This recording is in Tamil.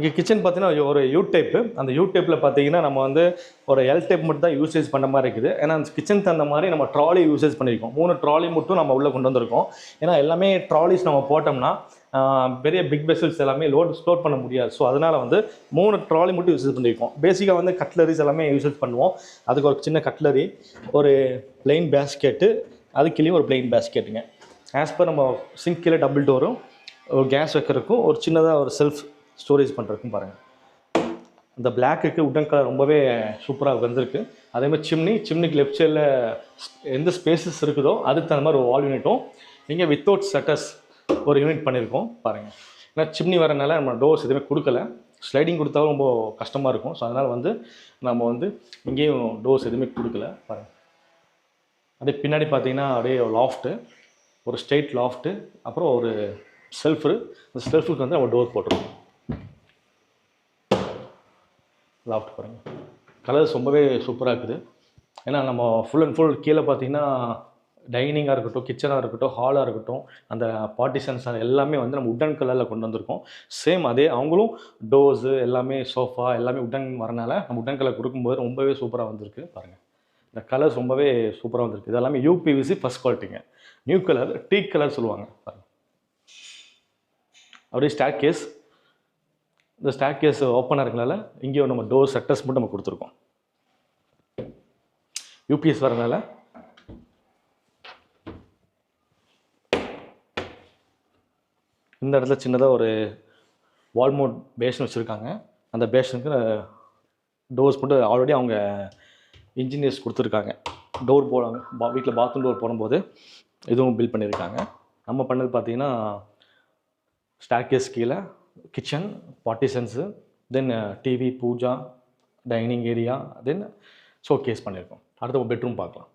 இங்கே கிச்சன் பார்த்தீங்கன்னா ஒரு யூ டைப்பு. அந்த யூ டைப்பில் பார்த்தீங்கன்னா நம்ம வந்து ஒரு எல் டைப் மட்டும் தான் யூசேஜ் பண்ண மாதிரி இருக்குது. ஏன்னா அந்த கிச்சன் தகுந்த மாதிரி நம்ம ட்ராலி யூசேஜ் பண்ணியிருக்கோம். 3 ட்ராலி மட்டும் நம்ம உள்ளே கொண்டு வந்திருக்கோம். ஏன்னா எல்லாமே ட்ராலிஸ் நம்ம போட்டோம்னா பெரிய பிக் வெசல்ஸ் எல்லாமே ஸ்டோர் பண்ண முடியாது. ஸோ அதனால் வந்து 3 ட்ராலி மட்டும் யூசேஜ் பண்ணியிருக்கோம். பேசிக்காக வந்து கட்லரிஸ் எல்லாமே யூசேஜ் பண்ணுவோம். அதுக்கு ஒரு சின்ன கட்லரி, ஒரு பிளெயின் பேஸ்கெட்டு, அதுக்குள்ளேயும் ஒரு பிளெயின் பேஸ்கெட்டுங்க. ஆஸ் பர் நம்ம சிங்க் கீழே டபுள் டோரும், ஒரு கேஸ் வைக்கிறதுக்கும், ஒரு சின்னதாக ஒரு செல்ஃப் ஸ்டோரேஜ் பண்ணுறதுக்கும் பாருங்கள். இந்த பிளாக்குக்கு உட்டன் கலர் ரொம்பவே சூப்பராக வந்திருக்கு. அதேமாதிரி சிம்னிக்கு லெஃப்ட் சைடில் எந்த ஸ்பேசஸ் இருக்குதோ அதுக்கு தகுந்த மாதிரி ஒரு வால் யூனிட்டும், இங்கே வித்தவுட் ஷட்டர்ஸ் ஒரு யூனிட் பண்ணியிருக்கோம் பாருங்கள். ஏன்னா சிம்னி வரனால நம்ம டோர்ஸ் எதுவுமே கொடுக்கல. ஸ்லைடிங் கொடுத்தாலும் ரொம்ப கஷ்டமாக இருக்கும். ஸோ அதனால் வந்து நம்ம வந்து இங்கேயும் டோர்ஸ் எதுவுமே கொடுக்கல பாருங்கள். அதே பின்னாடி பார்த்தீங்கன்னா அப்படியே லாஃப்ட்டு, ஒரு ஸ்ட்ரெயிட் லாஃப்ட்டு, அப்புறம் ஒரு செல்ஃபு. அந்த செல்ஃபுக்கு வந்து நம்ம டோர் போட்டுருவோம். லாஃப்ட் பாருங்கள், கலர்ஸ் ரொம்பவே சூப்பராக இருக்குது. ஏன்னா நம்ம ஃபுல் அண்ட் ஃபுல் கீழே பார்த்தீங்கன்னா டைனிங்காக இருக்கட்டும், கிச்சனாக இருக்கட்டும், ஹாலாக இருக்கட்டும், அந்த பார்ட்டிஷன்ஸ் எல்லாமே வந்து நம்ம உட்டன் கலரில் கொண்டு வந்திருக்கோம். சேம் அதே அவங்களும் டோர்ஸு எல்லாமே சோஃபா எல்லாமே உட்டன் வரனால நம்ம உட்டன் கலர் கொடுக்கும்போது ரொம்பவே சூப்பராக வந்திருக்கு பாருங்கள். இந்த கலர்ஸ் ரொம்பவே சூப்பராக வந்திருக்கு. இது எல்லாமே யூபிவிசி ஃபஸ்ட் குவாலிட்டிங்க. நியூ கலர் டீக் கலர் சொல்லுவாங்க பாருங்கள். அப்படியே ஸ்டாக் கேஸ், இந்த ஸ்டாக் கேஸ் ஓப்பனாக இருக்கனால இங்கேயும் நம்ம டோர் ஷட்டர்ஸ் மட்டும் நம்ம கொடுத்துருக்கோம். யூபிஎஸ் வரனால இந்த இடத்துல சின்னதாக ஒரு வால்மோட் பேஷன் வச்சுருக்காங்க. அந்த பேஷனுக்கு டோர்ஸ் மட்டும் ஆல்ரெடி அவங்க இன்ஜினியர்ஸ் கொடுத்துருக்காங்க. டோர் போடுவாங்க வீட்டில் பாத்ரூம் டோர் போடும்போது இதுவும் பில்ட் பண்ணியிருக்காங்க. நம்ம பண்ணது பார்த்திங்கன்னா ஸ்டார்கேஸ் கீழே கிச்சன் பார்ட்டிஷன்ஸு, தென் டிவி, பூஜா, டைனிங் ஏரியா, தென் ஷோகேஸ் பண்ணியிருக்கோம். அடுத்த பெட்ரூம் பார்க்கலாம்.